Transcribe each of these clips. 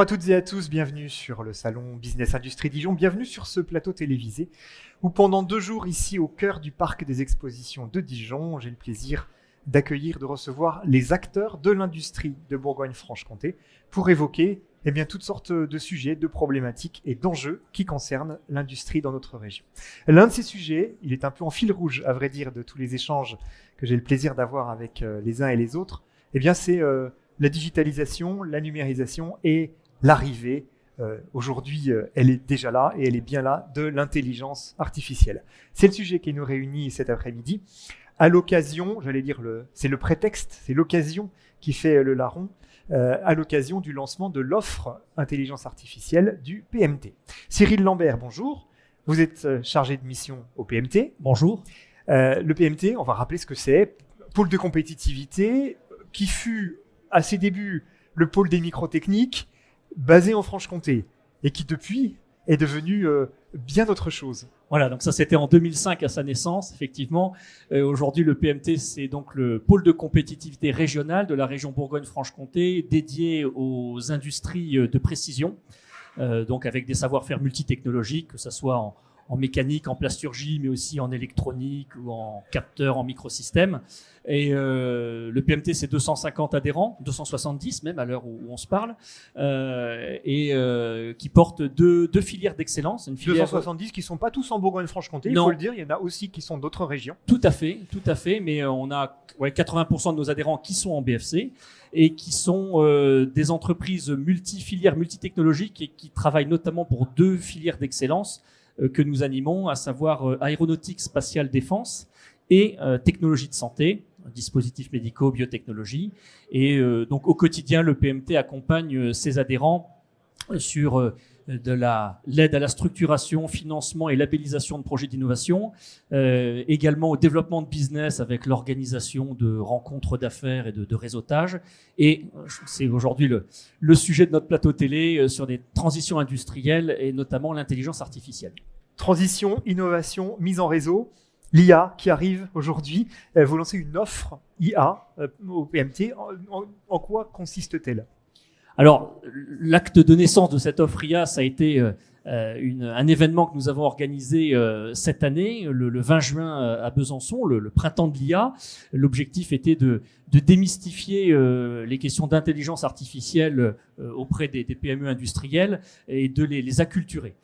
à toutes et à tous, bienvenue sur le salon Business Industrie Dijon, bienvenue sur ce plateau télévisé où pendant 2 jours ici au cœur du parc des expositions de Dijon, j'ai le plaisir d'accueillir, de recevoir les acteurs de l'industrie de Bourgogne-Franche-Comté pour évoquer toutes sortes de sujets, de problématiques et d'enjeux qui concernent l'industrie dans notre région. L'un de ces sujets, il est un peu en fil rouge à vrai dire de tous les échanges que j'ai le plaisir d'avoir avec les uns et les autres, c'est la digitalisation, la numérisation et l'arrivée, aujourd'hui elle est déjà là et elle est bien là, de l'intelligence artificielle. C'est le sujet qui nous réunit cet après-midi. À l'occasion, c'est le prétexte, c'est l'occasion qui fait le larron, à l'occasion du lancement de l'offre intelligence artificielle du PMT. Cyril Lambert, bonjour. Vous êtes chargé de mission au PMT. Bonjour. Le PMT, on va rappeler ce que c'est. Pôle de compétitivité qui fut à ses débuts le pôle des microtechniques basé en Franche-Comté et qui depuis est devenu bien autre chose. Voilà, donc ça c'était en 2005 à sa naissance, effectivement. Aujourd'hui, le PMT, c'est donc le pôle de compétitivité régionale de la région Bourgogne-Franche-Comté, dédié aux industries de précision, donc avec des savoir-faire multitechnologiques, que ce soit en mécanique, en plasturgie, mais aussi en électronique ou en capteur, en microsystème. Et le PMT, c'est 250 adhérents, 270 même à l'heure où on se parle, qui portent deux filières d'excellence. Une filière 270 qui ne sont pas tous en Bourgogne-Franche-Comté, il faut le dire, il y en a aussi qui sont d'autres régions. Tout à fait, mais on a 80% de nos adhérents qui sont en BFC et qui sont des entreprises multifilières, multitechnologiques et qui travaillent notamment pour 2 filières d'excellence que nous animons, à savoir aéronautique spatiale défense et technologie de santé, dispositifs médicaux, biotechnologie. Et donc au quotidien, le PMT accompagne ses adhérents sur de l'aide à la structuration, financement et labellisation de projets d'innovation, également au développement de business avec l'organisation de rencontres d'affaires et de réseautage. Et c'est aujourd'hui le sujet de notre plateau télé sur des transitions industrielles et notamment l'intelligence artificielle. Transition, innovation, mise en réseau, l'IA qui arrive aujourd'hui. Vous lancez une offre IA au PMT. En quoi consiste-t-elle ? Alors, l'acte de naissance de cette offre IA, ça a été un événement que nous avons organisé cette année, le 20 juin à Besançon, le printemps de l'IA. L'objectif était de démystifier les questions d'intelligence artificielle auprès des PME industrielles et de les acculturer.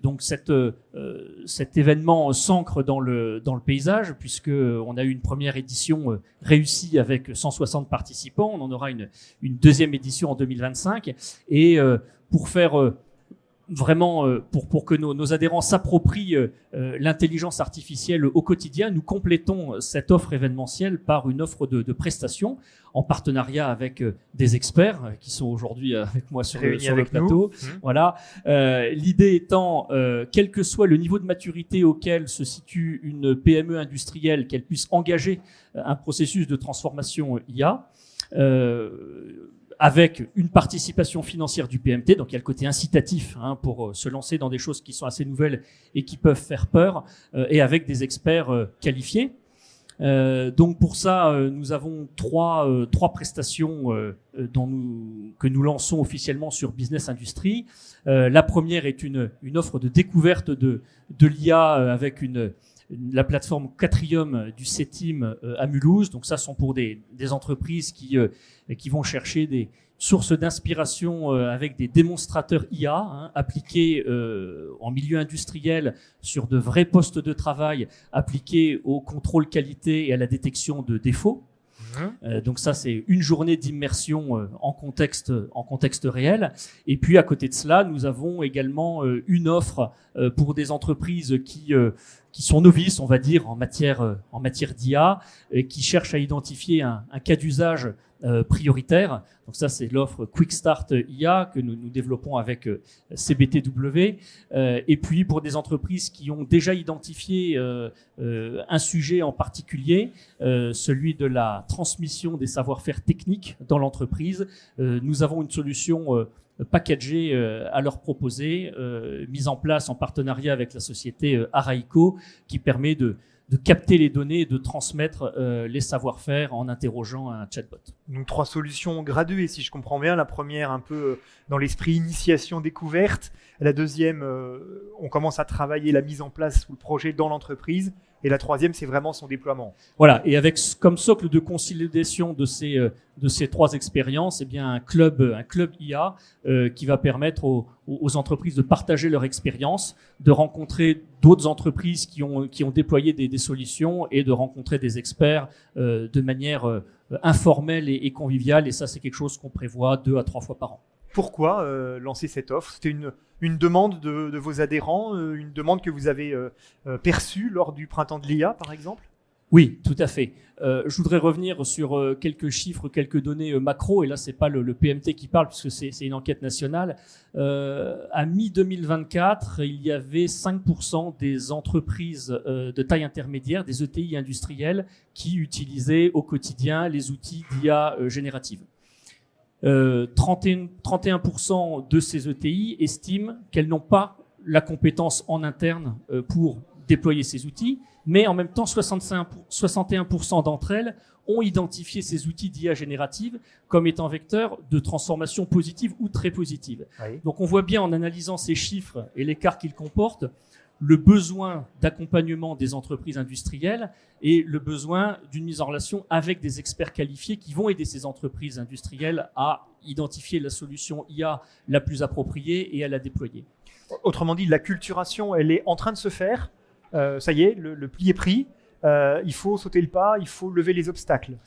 Donc cet événement s'ancre dans le paysage, puisque on a eu une première édition réussie avec 160 participants. On en aura une deuxième édition en 2025. Et pour faire vraiment, pour que nos adhérents s'approprient l'intelligence artificielle au quotidien, nous complétons cette offre événementielle par une offre de prestations en partenariat avec des experts qui sont aujourd'hui avec moi sur le plateau. Voilà. L'idée étant, quel que soit le niveau de maturité auquel se situe une PME industrielle, qu'elle puisse engager un processus de transformation IA, avec une participation financière du PMT, donc il y a le côté incitatif pour se lancer dans des choses qui sont assez nouvelles et qui peuvent faire peur, et avec des experts qualifiés. Donc pour ça, nous avons trois prestations que nous lançons officiellement sur Business Industrie. La première est une offre de découverte de l'IA avec la plateforme Quatrium du CETIM à Mulhouse. Donc ça sont pour des entreprises qui vont chercher des sources d'inspiration avec des démonstrateurs IA appliqués en milieu industriel sur de vrais postes de travail, appliqués au contrôle qualité et à la détection de défauts. Donc ça, c'est une journée d'immersion en contexte réel. Et puis à côté de cela, nous avons également une offre pour des entreprises qui sont novices, on va dire, en matière d'IA, et qui cherchent à identifier un cas d'usage prioritaire. Donc ça, c'est l'offre Quick Start IA que nous développons avec CBTW. Et puis pour des entreprises qui ont déjà identifié un sujet en particulier, celui de la transmission des savoir-faire techniques dans l'entreprise, nous avons une solution packagées à leur proposer, mise en place en partenariat avec la société Araïco, qui permet de capter les données et de transmettre les savoir-faire en interrogeant un chatbot. Donc 3 solutions graduées, si je comprends bien. La première, un peu dans l'esprit initiation-découverte. La deuxième, on commence à travailler la mise en place ou le projet dans l'entreprise. Et la troisième, c'est vraiment son déploiement. Voilà, et avec comme socle de consolidation de ces 3 expériences, eh bien un club IA qui va permettre aux entreprises de partager leur expérience, de rencontrer d'autres entreprises qui ont déployé des solutions et de rencontrer des experts de manière informelle et conviviale. Et ça, c'est quelque chose qu'on prévoit 2 à 3 fois par an. Pourquoi lancer cette offre? C'était une demande de vos adhérents, une demande que vous avez perçue lors du printemps de l'IA, par exemple? Oui, tout à fait. Je voudrais revenir sur quelques chiffres, quelques données macro, et là, c'est pas le PMT qui parle, puisque c'est une enquête nationale. À mi-2024, il y avait 5% des entreprises de taille intermédiaire, des ETI industrielles, qui utilisaient au quotidien les outils d'IA générative. 31% de ces ETI estiment qu'elles n'ont pas la compétence en interne pour déployer ces outils, mais en même temps, 61% d'entre elles ont identifié ces outils d'IA générative comme étant vecteurs de transformation positive ou très positive. Oui. Donc on voit bien en analysant ces chiffres et l'écart qu'ils comportent, le besoin d'accompagnement des entreprises industrielles et le besoin d'une mise en relation avec des experts qualifiés qui vont aider ces entreprises industrielles à identifier la solution IA la plus appropriée et à la déployer. Autrement dit, la culturation, elle est en train de se faire. Ça y est, le pli est pris. Il faut sauter le pas, il faut lever les obstacles.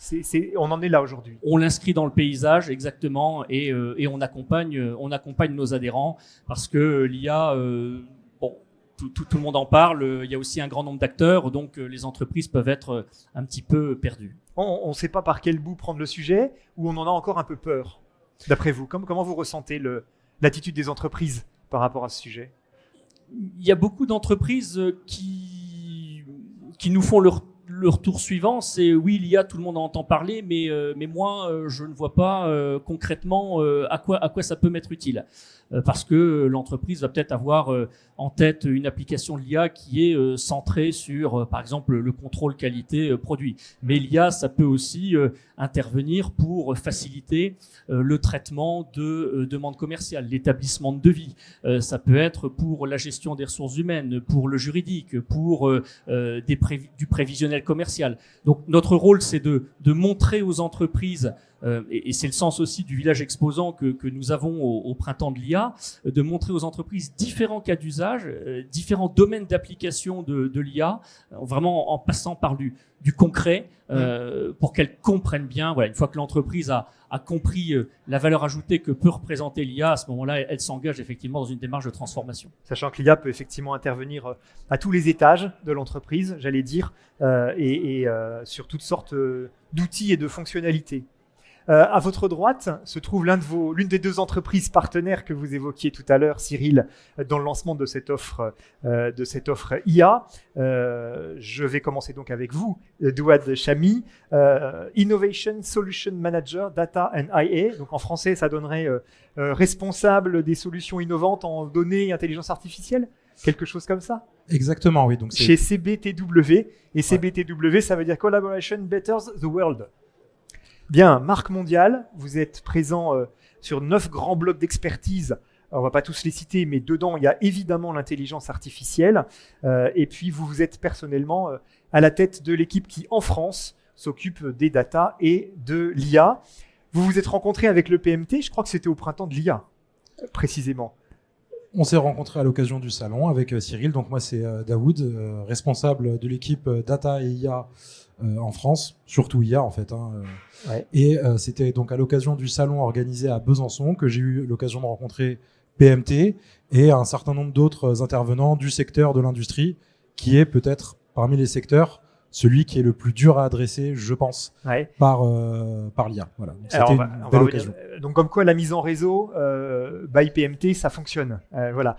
On en est là aujourd'hui. On l'inscrit dans le paysage, exactement, et on accompagne nos adhérents parce que l'IA... Tout le monde en parle, il y a aussi un grand nombre d'acteurs, donc les entreprises peuvent être un petit peu perdues. On ne sait pas par quel bout prendre le sujet, ou on en a encore un peu peur, d'après vous. Comment vous ressentez l'attitude des entreprises par rapport à ce sujet? Il y a beaucoup d'entreprises qui nous font leur tour suivant, c'est oui, l'IA, tout le monde en entend parler, mais moi, je ne vois pas concrètement à quoi ça peut m'être utile. Parce que l'entreprise va peut-être avoir en tête une application de l'IA qui est centrée sur, par exemple, le contrôle qualité produit. Mais l'IA, ça peut aussi intervenir pour faciliter le traitement de demandes commerciales, l'établissement de devis. Ça peut être pour la gestion des ressources humaines, pour le juridique, pour du prévisionnel commercial. Donc notre rôle, c'est de montrer aux entreprises, et c'est le sens aussi du village exposant que nous avons au printemps de l'IA, de montrer aux entreprises différents cas d'usage, différents domaines d'application de l'IA, vraiment en passant par du concret, pour qu'elles comprennent bien. Voilà, une fois que l'entreprise a compris la valeur ajoutée que peut représenter l'IA, à ce moment-là, elle s'engage effectivement dans une démarche de transformation. Sachant que l'IA peut effectivement intervenir à tous les étages de l'entreprise, j'allais dire, et sur toutes sortes d'outils et de fonctionnalités. À votre droite se trouve l'une des 2 entreprises partenaires que vous évoquiez tout à l'heure, Cyril, dans le lancement de cette offre IA. Je vais commencer donc avec vous, Douad Chami, Innovation Solution Manager Data and IA. Donc en français, ça donnerait responsable des solutions innovantes en données et intelligence artificielle, quelque chose comme ça. Exactement, oui. Donc chez CBTW, et CBTW, ça veut dire Collaboration Betters the World. Bien, marque mondiale, vous êtes présent sur 9 grands blocs d'expertise. On ne va pas tous les citer, mais dedans, il y a évidemment l'intelligence artificielle. Et puis, vous êtes personnellement à la tête de l'équipe qui, en France, s'occupe des data et de l'IA. Vous vous êtes rencontrés avec le PMT, je crois que c'était au printemps de l'IA, précisément. On s'est rencontrés à l'occasion du salon avec Cyril. Donc moi, c'est Daoud, responsable de l'équipe Data et IA en France, surtout IA en fait. Ouais. Et c'était donc à l'occasion du salon organisé à Besançon que j'ai eu l'occasion de rencontrer PMT et un certain nombre d'autres intervenants du secteur de l'industrie, qui est peut-être parmi les secteurs celui qui est le plus dur à adresser, je pense, par l'IA. Voilà. Donc, c'était une belle occasion. Donc, comme quoi la mise en réseau by PMT, ça fonctionne. Voilà.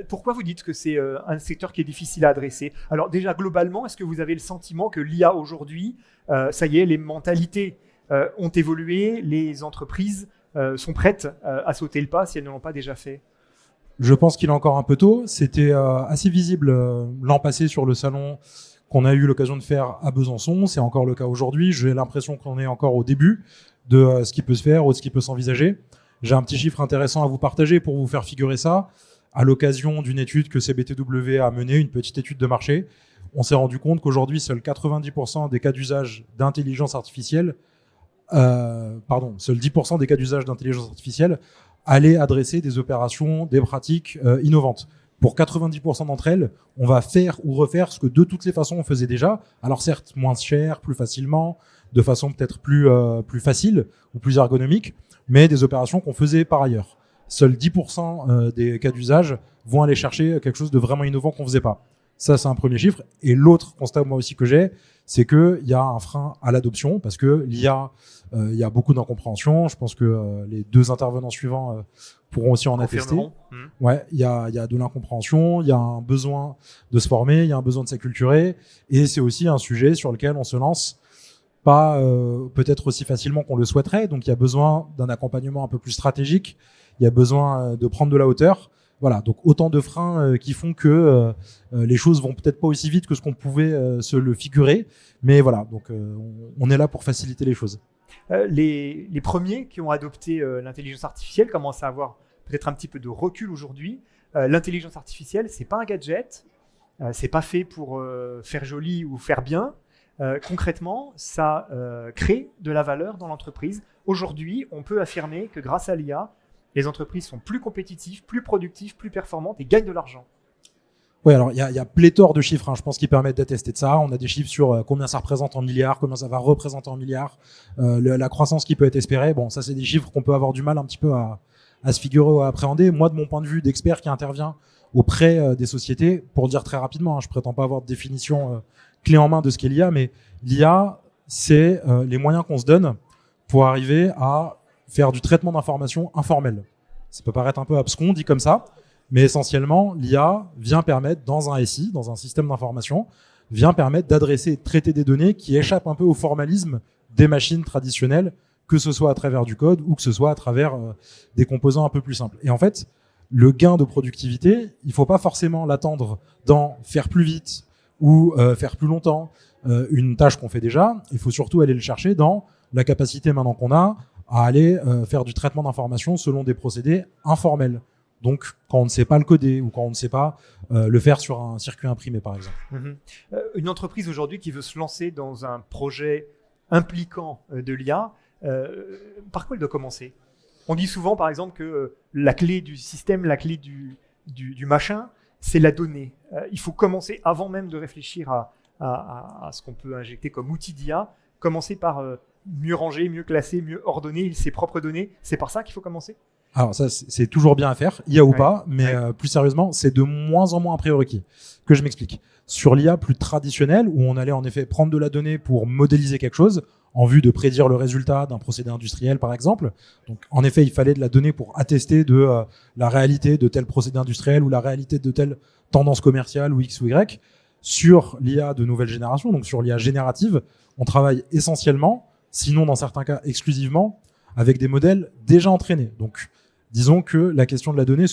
Pourquoi vous dites que c'est un secteur qui est difficile à adresser? Alors déjà, globalement, est-ce que vous avez le sentiment que l'IA aujourd'hui, ça y est, les mentalités ont évolué, les entreprises sont prêtes à sauter le pas si elles ne l'ont pas déjà fait? Je pense qu'il est encore un peu tôt. C'était assez visible l'an passé sur le salon qu'on a eu l'occasion de faire à Besançon. C'est encore le cas aujourd'hui. J'ai l'impression qu'on est encore au début de ce qui peut se faire ou de ce qui peut s'envisager. J'ai un petit chiffre intéressant à vous partager pour vous faire figurer ça. À l'occasion d'une étude que CBTW a menée, une petite étude de marché, on s'est rendu compte qu'aujourd'hui, seuls 90% des cas d'usage d'intelligence artificielle, seuls 10% des cas d'usage d'intelligence artificielle allaient adresser des opérations, des pratiques innovantes. Pour 90% d'entre elles, on va faire ou refaire ce que de toutes les façons on faisait déjà. Alors certes, moins cher, plus facilement, de façon peut-être plus facile ou plus ergonomique, mais des opérations qu'on faisait par ailleurs. Seuls 10% des cas d'usage vont aller chercher quelque chose de vraiment innovant qu'on faisait pas. Ça, c'est un premier chiffre. Et l'autre constat, moi aussi, que j'ai, c'est qu'il y a un frein à l'adoption parce que l'IA, il y a beaucoup d'incompréhension. Je pense que les deux intervenants suivants pourront aussi en attester. Ouais, il y a de l'incompréhension, il y a un besoin de se former, il y a un besoin de s'acculturer. Et c'est aussi un sujet sur lequel on se lance pas peut-être aussi facilement qu'on le souhaiterait. Donc, il y a besoin d'un accompagnement un peu plus stratégique. Il y a besoin de prendre de la hauteur. Voilà, donc autant de freins qui font que les choses vont peut-être pas aussi vite que ce qu'on pouvait se le figurer. Mais voilà, donc on est là pour faciliter les choses. Les premiers qui ont adopté l'intelligence artificielle commencent à avoir peut-être un petit peu de recul aujourd'hui. L'intelligence artificielle, c'est pas un gadget, c'est pas fait pour faire joli ou faire bien. Concrètement, ça crée de la valeur dans l'entreprise. Aujourd'hui, on peut affirmer que grâce à l'IA, les entreprises sont plus compétitives, plus productives, plus performantes et gagnent de l'argent. Oui, alors il y a pléthore de chiffres, je pense, qui permettent d'attester de ça. On a des chiffres sur combien ça représente en milliards, combien ça va représenter en milliards, la croissance qui peut être espérée. Bon, ça, c'est des chiffres qu'on peut avoir du mal un petit peu à se figurer ou à appréhender. Moi, de mon point de vue d'expert qui intervient auprès des sociétés, pour dire très rapidement, je prétends pas avoir de définition clé en main de ce qu'est l'IA, mais l'IA, c'est les moyens qu'on se donne pour arriver à faire du traitement d'informations informel. Ça peut paraître un peu abscon dit comme ça, mais essentiellement, l'IA vient permettre, dans un SI, dans un système d'information, vient permettre d'adresser et de traiter des données qui échappent un peu au formalisme des machines traditionnelles, que ce soit à travers du code ou que ce soit à travers des composants un peu plus simples. Et en fait, le gain de productivité, il ne faut pas forcément l'attendre dans faire plus vite ou faire plus longtemps une tâche qu'on fait déjà. Il faut surtout aller le chercher dans la capacité maintenant qu'on a à aller faire du traitement d'informations selon des procédés informels. Donc, quand on ne sait pas le coder ou quand on ne sait pas le faire sur un circuit imprimé, par exemple. Une entreprise aujourd'hui qui veut se lancer dans un projet impliquant de l'IA, par quoi elle doit commencer? On dit souvent, par exemple, que la clé du système, la clé du machin, c'est la donnée. Il faut commencer, avant même de réfléchir à ce qu'on peut injecter comme outil d'IA, commencer par mieux ranger, mieux classer, mieux ordonner ses propres données. C'est par ça qu'il faut commencer? Alors ça, c'est toujours bien à faire, IA ou pas, mais plus sérieusement, c'est de moins en moins un prérequis. Que je m'explique. Sur l'IA plus traditionnelle, où on allait en effet prendre de la donnée pour modéliser quelque chose, en vue de prédire le résultat d'un procédé industriel, par exemple. Donc, en effet, il fallait de la donnée pour attester de la réalité de tel procédé industriel ou la réalité de telle tendance commerciale ou X ou Y. Sur l'IA de nouvelle génération, donc sur l'IA générative, on travaille essentiellement, sinon dans certains cas exclusivement, avec des modèles déjà entraînés. Donc, disons que la question de la donnée,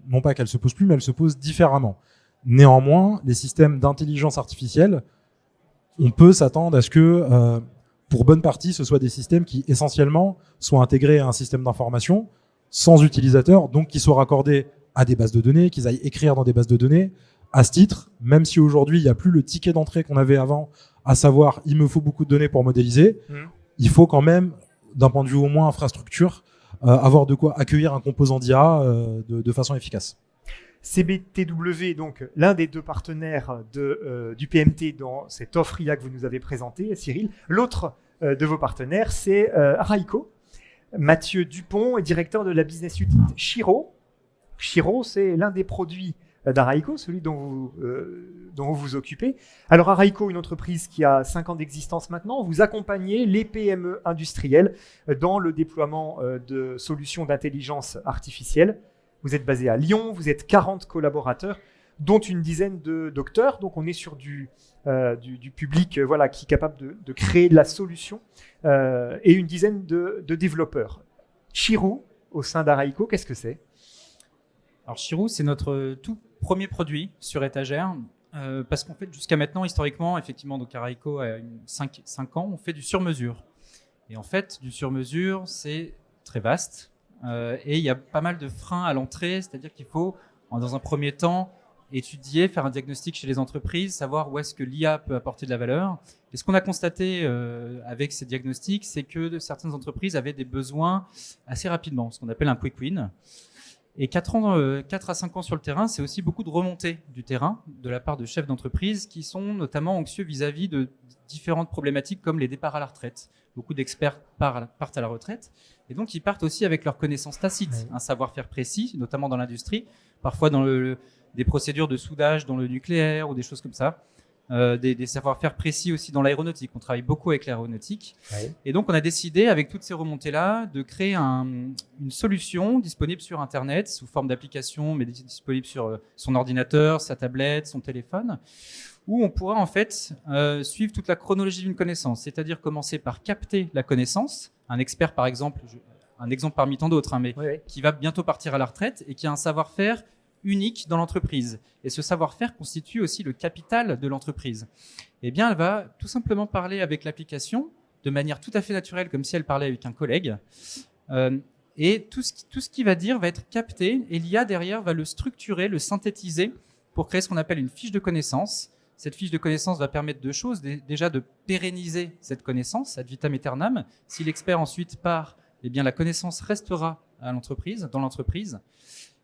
non pas qu'elle se pose plus, mais elle se pose différemment. Néanmoins, les systèmes d'intelligence artificielle, on peut s'attendre à ce que, pour bonne partie, ce soit des systèmes qui, essentiellement, soient intégrés à un système d'information sans utilisateur, donc qui soient raccordés à des bases de données, qu'ils aillent écrire dans des bases de données. À ce titre, même si aujourd'hui, il n'y a plus le ticket d'entrée qu'on avait avant, à savoir, il me faut beaucoup de données pour modéliser, il faut quand même, d'un point de vue au moins infrastructure, avoir de quoi accueillir un composant d'IA de façon efficace. CBTW, donc l'un des deux partenaires du PMT dans cette offre IA que vous nous avez présentée, Cyril. L'autre de vos partenaires, c'est Araïko. Mathieu Dupont est directeur de la business unit Chiro. Chiro, c'est l'un des produits d'Araïko, celui dont vous vous occupez. Alors Araïko, une entreprise qui a 5 ans d'existence maintenant, vous accompagnez les PME industrielles dans le déploiement de solutions d'intelligence artificielle. Vous êtes basé à Lyon, vous êtes 40 collaborateurs, dont une dizaine de docteurs. Donc on est sur du public qui est capable de créer de la solution et une dizaine de développeurs. Chirou, au sein d'Araïco, qu'est-ce que c'est? Alors Chirou, c'est notre tout premier produit sur étagère. Parce qu'en fait, jusqu'à maintenant, historiquement, effectivement, donc Araïco a 5 ans, on fait du sur-mesure. Et en fait, du sur-mesure, c'est très vaste. Et il y a pas mal de freins à l'entrée, c'est-à-dire qu'il faut, dans un premier temps, étudier, faire un diagnostic chez les entreprises, savoir où est-ce que l'IA peut apporter de la valeur. Et ce qu'on a constaté avec ces diagnostics, c'est que certaines entreprises avaient des besoins assez rapidement, ce qu'on appelle un quick win. Et 4 à 5 ans sur le terrain, c'est aussi beaucoup de remontées du terrain de la part de chefs d'entreprise qui sont notamment anxieux vis-à-vis de différentes problématiques comme les départs à la retraite. Beaucoup d'experts partent à la retraite et donc ils partent aussi avec leurs connaissances tacites, un savoir-faire précis, notamment dans l'industrie, parfois dans des procédures de soudage dans le nucléaire ou des choses comme ça. Des savoir-faire précis aussi dans l'aéronautique. On travaille beaucoup avec l'aéronautique. Ouais. Et donc, on a décidé, avec toutes ces remontées-là, de créer une solution disponible sur Internet, sous forme d'application, mais disponible sur son ordinateur, sa tablette, son téléphone, où on pourra en fait suivre toute la chronologie d'une connaissance, c'est-à-dire commencer par capter la connaissance. Un expert, par exemple, un exemple parmi tant d'autres, mais qui va bientôt partir à la retraite et qui a un savoir-faire unique dans l'entreprise. Et ce savoir-faire constitue aussi le capital de l'entreprise. Eh bien, elle va tout simplement parler avec l'application de manière tout à fait naturelle, comme si elle parlait avec un collègue. Et tout ce qu'il va dire va être capté et l'IA derrière va le structurer, le synthétiser pour créer ce qu'on appelle une fiche de connaissance. Cette fiche de connaissance va permettre deux choses. Déjà de pérenniser cette connaissance ad vitam aeternam. Si l'expert ensuite part, eh bien, la connaissance restera à l'entreprise, dans l'entreprise.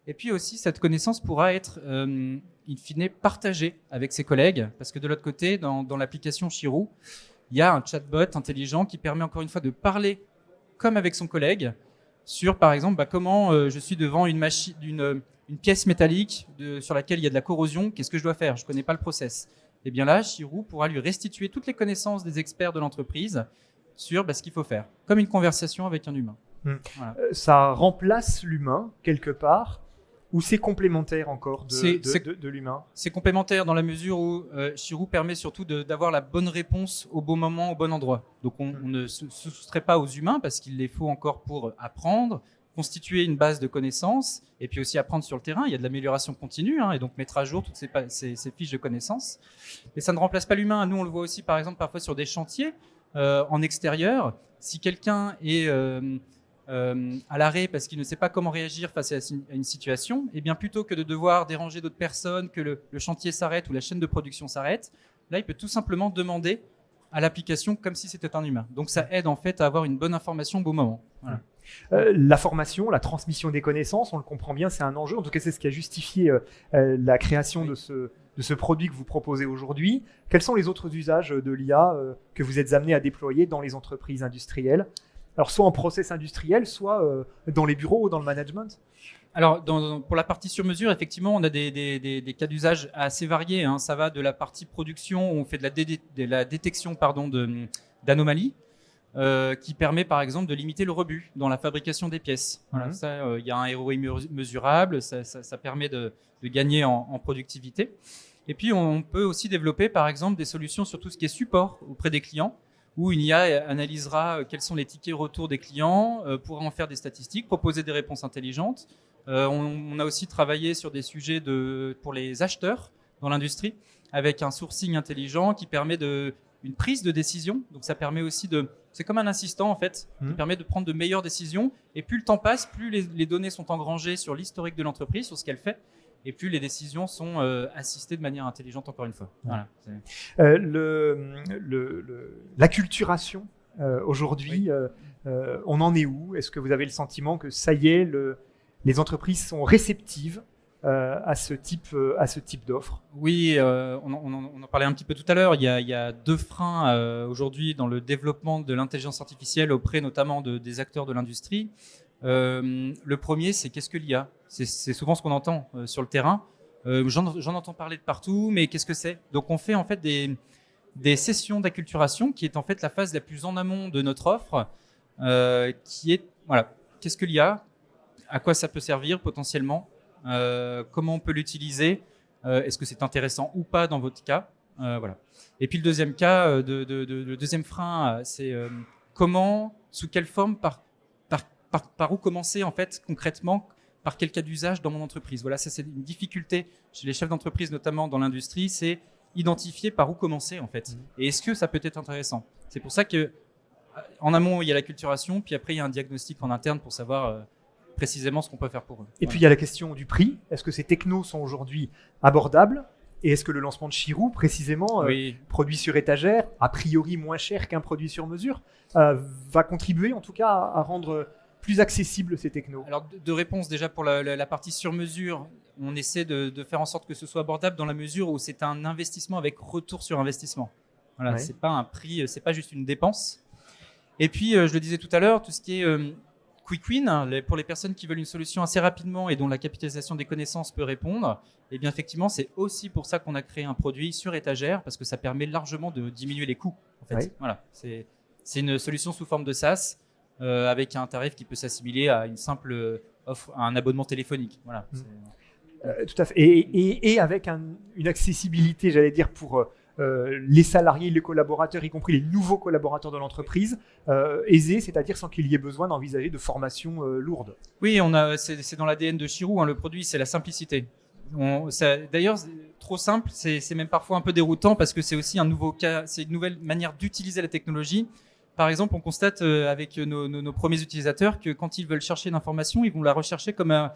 Et puis aussi, cette connaissance pourra être, in fine, partagée avec ses collègues, parce que de l'autre côté, dans l'application Chirou, il y a un chatbot intelligent qui permet encore une fois de parler comme avec son collègue sur, par exemple, comment je suis devant une pièce métallique sur laquelle il y a de la corrosion, qu'est-ce que je dois faire? Je ne connais pas le process. Et bien là, Chirou pourra lui restituer toutes les connaissances des experts de l'entreprise sur ce qu'il faut faire, comme une conversation avec un humain. Voilà. Ça remplace l'humain quelque part? Ou c'est complémentaire encore de l'humain? C'est complémentaire dans la mesure où Chirou permet surtout d'avoir la bonne réponse au bon moment, au bon endroit. Donc on ne se soustrait pas aux humains parce qu'il les faut encore pour apprendre, constituer une base de connaissances et puis aussi apprendre sur le terrain. Il y a de l'amélioration continue et donc mettre à jour toutes ces fiches de connaissances. Mais ça ne remplace pas l'humain. Nous, on le voit aussi par exemple parfois sur des chantiers en extérieur. Si quelqu'un est à l'arrêt parce qu'il ne sait pas comment réagir face à une situation, et bien plutôt que de devoir déranger d'autres personnes, que le chantier s'arrête ou la chaîne de production s'arrête, là il peut tout simplement demander à l'application comme si c'était un humain. Donc ça aide en fait à avoir une bonne information au bon moment. Voilà. La formation, la transmission des connaissances, on le comprend bien, c'est un enjeu. En tout cas, c'est ce qui a justifié la création de ce produit que vous proposez aujourd'hui. Quels sont les autres usages de l'IA que vous êtes amenés à déployer dans les entreprises industrielles ? Alors, soit en process industriel, soit dans les bureaux ou dans le management? Alors, pour la partie sur mesure, effectivement, on a des cas d'usage assez variés. Ça va de la partie production, où on fait de la détection d'anomalies, qui permet, par exemple, de limiter le rebut dans la fabrication des pièces. Voilà, il y a un ROI mesurable, ça permet de gagner en productivité. Et puis, on peut aussi développer, par exemple, des solutions sur tout ce qui est support auprès des clients, où une IA analysera quels sont les tickets retour des clients, pourra en faire des statistiques, proposer des réponses intelligentes. On a aussi travaillé sur des sujets pour les acheteurs dans l'industrie, avec un sourcing intelligent qui permet une prise de décision. Donc ça permet aussi c'est comme un assistant en fait, qui permet de prendre de meilleures décisions. Et plus le temps passe, plus les données sont engrangées sur l'historique de l'entreprise, sur ce qu'elle fait. Et plus les décisions sont assistées de manière intelligente, encore une fois. Voilà. L'acculturation, aujourd'hui, on en est où? Est-ce que vous avez le sentiment que ça y est, les entreprises sont réceptives à ce type d'offre? Oui, on en parlait un petit peu tout à l'heure. Il y a deux freins aujourd'hui dans le développement de l'intelligence artificielle auprès notamment des acteurs de l'industrie. Le premier, c'est qu'est-ce que l'IA? C'est souvent ce qu'on entend sur le terrain. J'en entends parler de partout, mais qu'est-ce que c'est? Donc on fait en fait des sessions d'acculturation qui est en fait la phase la plus en amont de notre offre, qui est qu'est-ce que l'IA? À quoi ça peut servir potentiellement? Comment on peut l'utiliser? Est-ce que c'est intéressant ou pas dans votre cas? Voilà. Et puis le deuxième cas, le deuxième frein, c'est comment, sous quelle forme, par par où commencer en fait concrètement, par quel cas d'usage dans mon entreprise. Voilà, ça c'est une difficulté chez les chefs d'entreprise, notamment dans l'industrie, c'est identifier par où commencer en fait. Et est-ce que ça peut être intéressant? C'est pour ça que en amont il y a la culturation, puis après il y a un diagnostic en interne pour savoir précisément ce qu'on peut faire pour eux. Et puis il y a la question du prix. Est-ce que ces technos sont aujourd'hui abordables? Et est-ce que le lancement de Chirou, précisément, produit sur étagère, a priori moins cher qu'un produit sur mesure, va contribuer en tout cas à rendre plus accessibles ces technos? Alors, deux réponses déjà pour la partie sur mesure. On essaie de faire en sorte que ce soit abordable dans la mesure où c'est un investissement avec retour sur investissement. Voilà, c'est pas un prix, c'est pas juste une dépense. Et puis, je le disais tout à l'heure, tout ce qui est quick win, pour les personnes qui veulent une solution assez rapidement et dont la capitalisation des connaissances peut répondre, eh bien effectivement, c'est aussi pour ça qu'on a créé un produit sur étagère, parce que ça permet largement de diminuer les coûts. En fait. Voilà, c'est une solution sous forme de SaaS avec un tarif qui peut s'assimiler à une simple offre, à un abonnement téléphonique. Voilà. Tout à fait. Et avec une accessibilité, j'allais dire, pour les salariés, les collaborateurs, y compris les nouveaux collaborateurs de l'entreprise, aisés, c'est-à-dire sans qu'il y ait besoin d'envisager de formation lourde. Oui, c'est dans l'ADN de Chirou, le produit, c'est la simplicité. D'ailleurs, trop simple, c'est même parfois un peu déroutant parce que c'est aussi un nouveau cas, c'est une nouvelle manière d'utiliser la technologie. Par exemple, on constate avec nos premiers utilisateurs que quand ils veulent chercher une information, ils vont la rechercher comme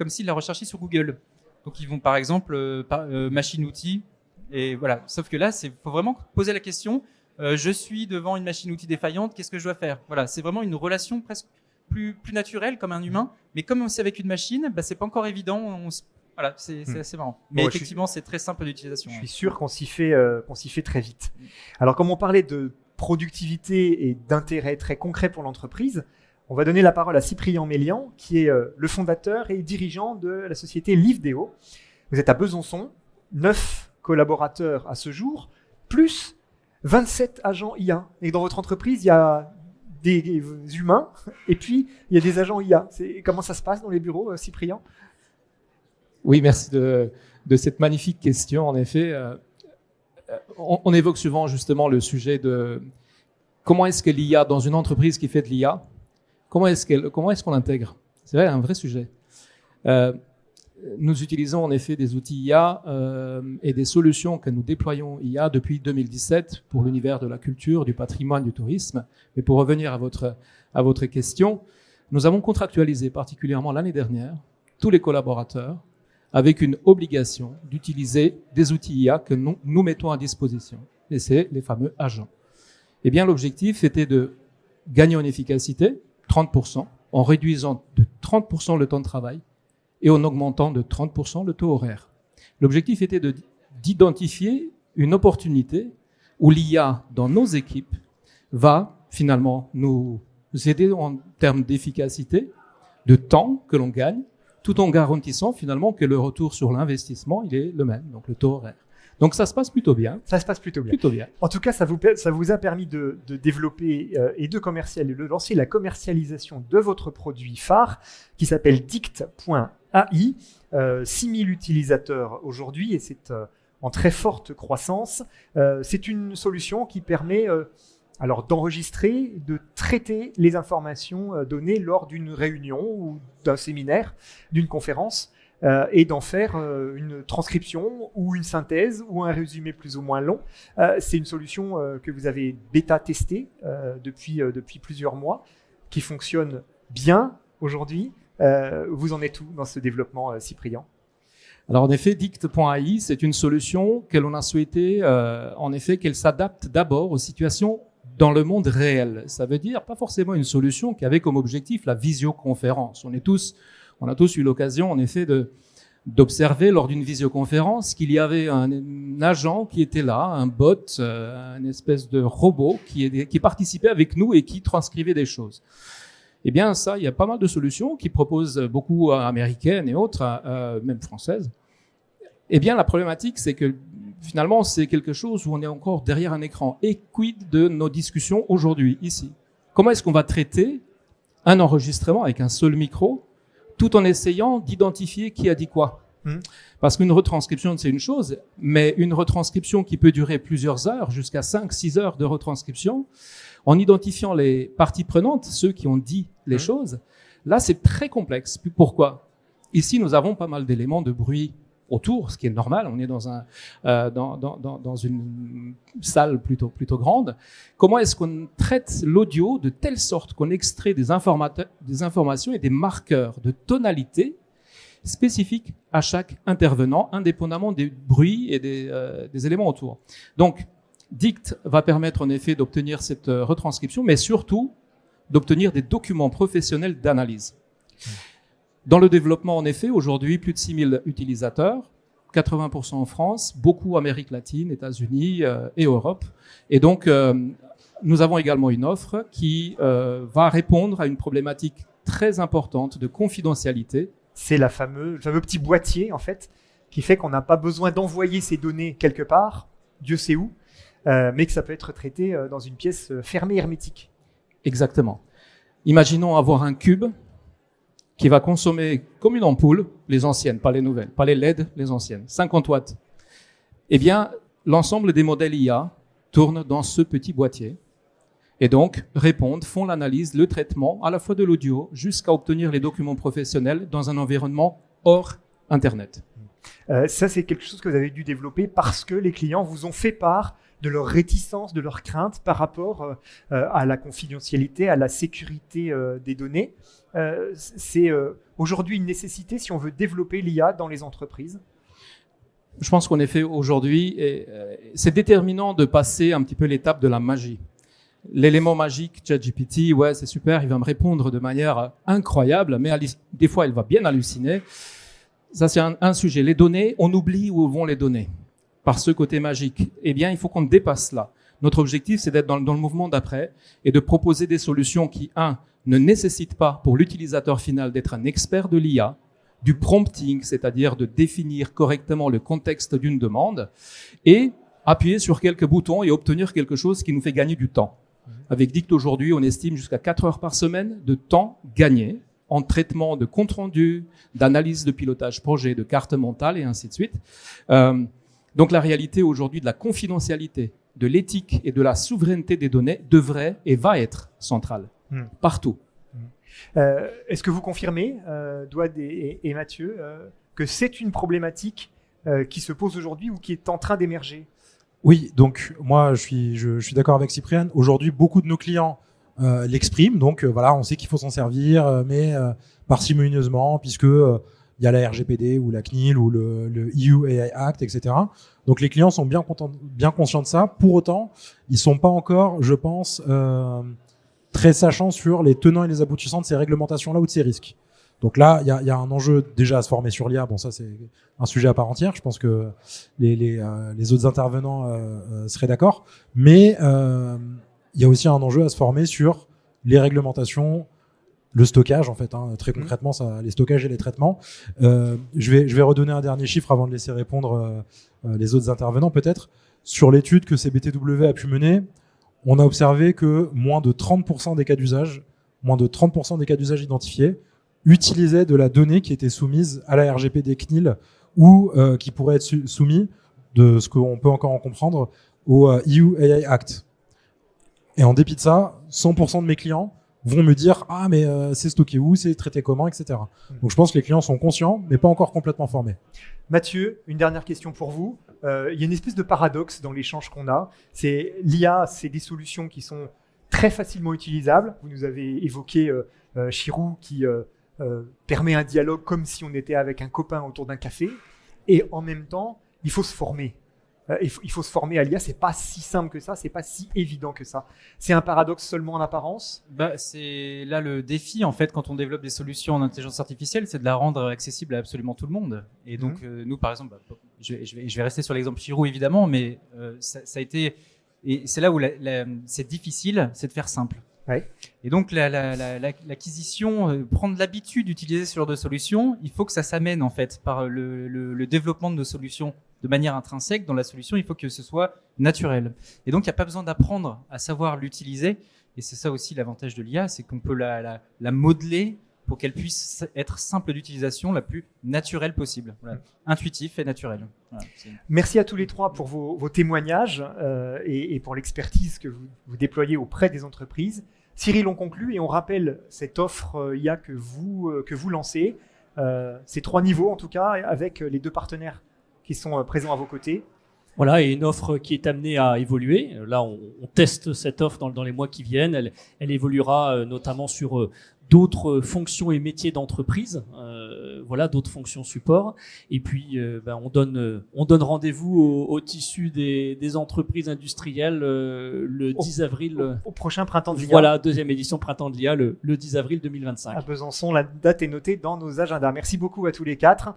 s'ils la recherchaient sur Google. Donc, ils vont par exemple machine-outil. Et voilà. Sauf que là, faut vraiment poser la question. Je suis devant une machine-outil défaillante. Qu'est-ce que je dois faire? Voilà. C'est vraiment une relation presque plus naturelle comme un humain. Mais comme c'est avec une machine, c'est pas encore évident. Voilà, c'est assez marrant. Mais effectivement, c'est très simple d'utilisation. Je suis sûr qu'on s'y fait très vite. Alors, comme on parlait de productivité et d'intérêt très concret pour l'entreprise, on va donner la parole à Cyprien Mélian, qui est le fondateur et dirigeant de la société Livdeo. Vous êtes à Besançon, 9 collaborateurs à ce jour, plus 27 agents IA. Et dans votre entreprise, il y a des humains et puis il y a des agents IA. Comment ça se passe dans les bureaux, Cyprien? Oui, merci de cette magnifique question. En effet, on évoque souvent justement le sujet de comment est-ce que l'IA, dans une entreprise qui fait de l'IA, comment est-ce qu'on l'intègre? C'est vrai, un vrai sujet. Nous utilisons en effet des outils IA et des solutions que nous déployons IA depuis 2017 pour l'univers de la culture, du patrimoine, du tourisme. Mais pour revenir à votre question, nous avons contractualisé particulièrement l'année dernière tous les collaborateurs avec une obligation d'utiliser des outils IA que nous mettons à disposition. Et c'est les fameux agents. Eh bien, l'objectif était de gagner en efficacité, 30%, en réduisant de 30% le temps de travail et en augmentant de 30% le taux horaire. L'objectif était d'identifier une opportunité où l'IA dans nos équipes va finalement nous aider en termes d'efficacité, de temps que l'on gagne, tout en garantissant finalement que le retour sur l'investissement, il est le même, donc le taux horaire. Donc ça se passe plutôt bien. Ça se passe plutôt bien. En tout cas, ça vous a permis de développer et de lancer la commercialisation de votre produit phare qui s'appelle Dict.ai. 6000 utilisateurs aujourd'hui et c'est en très forte croissance. C'est une solution qui permet alors d'enregistrer, de traiter les informations données lors d'une réunion ou d'un séminaire, d'une conférence. Et d'en faire une transcription ou une synthèse ou un résumé plus ou moins long. C'est une solution que vous avez bêta-testée depuis plusieurs mois, qui fonctionne bien aujourd'hui. Vous en êtes où dans ce développement, Cyprien? Alors en effet, Dict.ai, c'est une solution que l'on a souhaité, en effet, qu'elle s'adapte d'abord aux situations dans le monde réel. Ça veut dire pas forcément une solution qui avait comme objectif la visioconférence. On a tous eu l'occasion, en effet, d'observer lors d'une visioconférence qu'il y avait un agent qui était là, un bot, une espèce de robot qui participait avec nous et qui transcrivait des choses. Eh bien, ça, il y a pas mal de solutions qui proposent beaucoup américaines et autres, même françaises. Eh bien, la problématique, c'est que finalement, c'est quelque chose où on est encore derrière un écran. Et quid de nos discussions aujourd'hui, ici? Comment est-ce qu'on va traiter un enregistrement avec un seul micro tout en essayant d'identifier qui a dit quoi. Parce qu'une retranscription, c'est une chose, mais une retranscription qui peut durer plusieurs heures, jusqu'à 5-6 heures de retranscription, en identifiant les parties prenantes, ceux qui ont dit les choses. Là, c'est très complexe. Pourquoi? Ici, nous avons pas mal d'éléments de bruit autour, ce qui est normal. On est dans une salle plutôt grande. Comment est-ce qu'on traite l'audio de telle sorte qu'on extrait des informations et des marqueurs de tonalité spécifiques à chaque intervenant, indépendamment des bruits et des éléments autour. Donc, Dict va permettre en effet d'obtenir cette retranscription, mais surtout d'obtenir des documents professionnels d'analyse. Dans le développement, en effet, aujourd'hui, plus de 6000 utilisateurs, 80% en France, beaucoup Amérique latine, États-Unis et Europe. Et donc, nous avons également une offre qui va répondre à une problématique très importante de confidentialité. C'est le fameux petit boîtier, en fait, qui fait qu'on n'a pas besoin d'envoyer ces données quelque part, Dieu sait où, mais que ça peut être traité dans une pièce fermée, hermétique. Exactement. Imaginons avoir un cube qui va consommer comme une ampoule, les anciennes, pas les nouvelles, pas les LED, les anciennes, 50 watts. Eh bien, l'ensemble des modèles IA tournent dans ce petit boîtier et donc répondent, font l'analyse, le traitement à la fois de l'audio jusqu'à obtenir les documents professionnels dans un environnement hors Internet. Ça, c'est quelque chose que vous avez dû développer parce que les clients vous ont fait part de leur réticence, de leur crainte par rapport à la confidentialité, à la sécurité des données. C'est aujourd'hui une nécessité si on veut développer l'IA dans les entreprises. Je pense qu'en effet, aujourd'hui, c'est déterminant de passer un petit peu l'étape de la magie. L'élément magique, ChatGPT, ouais, c'est super, il va me répondre de manière incroyable, mais des fois, il va bien halluciner. Ça, c'est un sujet. Les données, on oublie où vont les données par ce côté magique. Eh bien, il faut qu'on dépasse là. Notre objectif, c'est d'être dans le mouvement d'après et de proposer des solutions qui, ne nécessitent pas pour l'utilisateur final d'être un expert de l'IA, du prompting, c'est-à-dire de définir correctement le contexte d'une demande, et appuyer sur quelques boutons et obtenir quelque chose qui nous fait gagner du temps. Avec Dict aujourd'hui, on estime jusqu'à 4 heures par semaine de temps gagné en traitement de compte rendu, d'analyse de pilotage projet, de carte mentale et ainsi de suite. Donc la réalité aujourd'hui de la confidentialité, de l'éthique et de la souveraineté des données devrait et va être centrale, partout. Est-ce que vous confirmez, Douad et Mathieu, que c'est une problématique qui se pose aujourd'hui ou qui est en train d'émerger? Oui, donc moi je suis d'accord avec Cyprien. Aujourd'hui, beaucoup de nos clients l'expriment, donc voilà, on sait qu'il faut s'en servir, mais parcimonieusement, puisque il y a la RGPD ou la CNIL ou le EU AI Act, etc. Donc les clients sont bien conscients de ça. Pour autant, ils sont pas encore, je pense, très sachants sur les tenants et les aboutissants de ces réglementations-là ou de ces risques. Donc là, il y a un enjeu déjà à se former sur l'IA. Bon, ça c'est un sujet à part entière. Je pense que les autres intervenants seraient d'accord. Mais il y a aussi un enjeu à se former sur les réglementations, le stockage en fait. Très concrètement, ça, les stockages et les traitements. Je vais redonner un dernier chiffre avant de laisser répondre les autres intervenants peut-être. Sur l'étude que CBTW a pu mener, on a observé que moins de 30% des cas d'usage identifiés utilisaient de la donnée qui était soumise à la RGPD CNIL ou qui pourrait être soumis, de ce qu'on peut encore en comprendre, au EU AI Act. Et en dépit de ça, 100% de mes clients vont me dire « Ah, mais c'est stocké où, c'est traité comment, etc. » Donc je pense que les clients sont conscients, mais pas encore complètement formés. Mathieu, une dernière question pour vous. Il y a une espèce de paradoxe dans l'échange qu'on a. C'est l'IA, c'est des solutions qui sont très facilement utilisables. Vous nous avez évoqué Chirou qui permet un dialogue comme si on était avec un copain autour d'un café. Et en même temps, il faut se former. Il faut se former à l'IA. C'est pas si simple que ça. C'est pas si évident que ça. C'est un paradoxe seulement en apparence. C'est là le défi en fait quand on développe des solutions en intelligence artificielle, c'est de la rendre accessible à absolument tout le monde. Et donc nous par exemple, je vais rester sur l'exemple Chirou évidemment, mais ça a été et c'est là où c'est difficile, c'est de faire simple. Ouais. Et donc l'acquisition, prendre l'habitude d'utiliser ce genre de solutions, il faut que ça s'amène en fait par le développement de nos solutions de manière intrinsèque. Dans la solution, il faut que ce soit naturel. Et donc il n'y a pas besoin d'apprendre à savoir l'utiliser. Et c'est ça aussi l'avantage de l'IA, c'est qu'on peut la modeler pour qu'elle puisse être simple d'utilisation, la plus naturelle possible. Voilà. Intuitif et naturel. Voilà, merci à tous les trois pour vos témoignages et pour l'expertise que vous déployez auprès des entreprises. Cyril, on conclut et on rappelle cette offre IA que vous lancez. Ces 3 niveaux en tout cas, avec les 2 partenaires qui sont présents à vos côtés. Voilà, et une offre qui est amenée à évoluer. Là, on teste cette offre dans les mois qui viennent. Elle évoluera notamment sur d'autres fonctions et métiers d'entreprise, voilà, d'autres fonctions support. Et puis, on donne rendez-vous au tissu des entreprises industrielles le 10 avril. Au prochain printemps de l'IA. Voilà, 2e édition printemps de l'IA, le 10 avril 2025. À Besançon, la date est notée dans nos agendas. Merci beaucoup à tous les 4.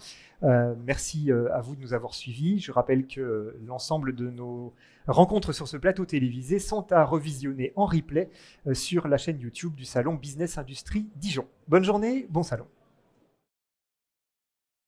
Merci à vous de nous avoir suivis. Je rappelle que l'ensemble de nos rencontres sur ce plateau télévisé sont à revisionner en replay sur la chaîne YouTube du salon Business Industrie Dijon. Bonne journée, bon salon.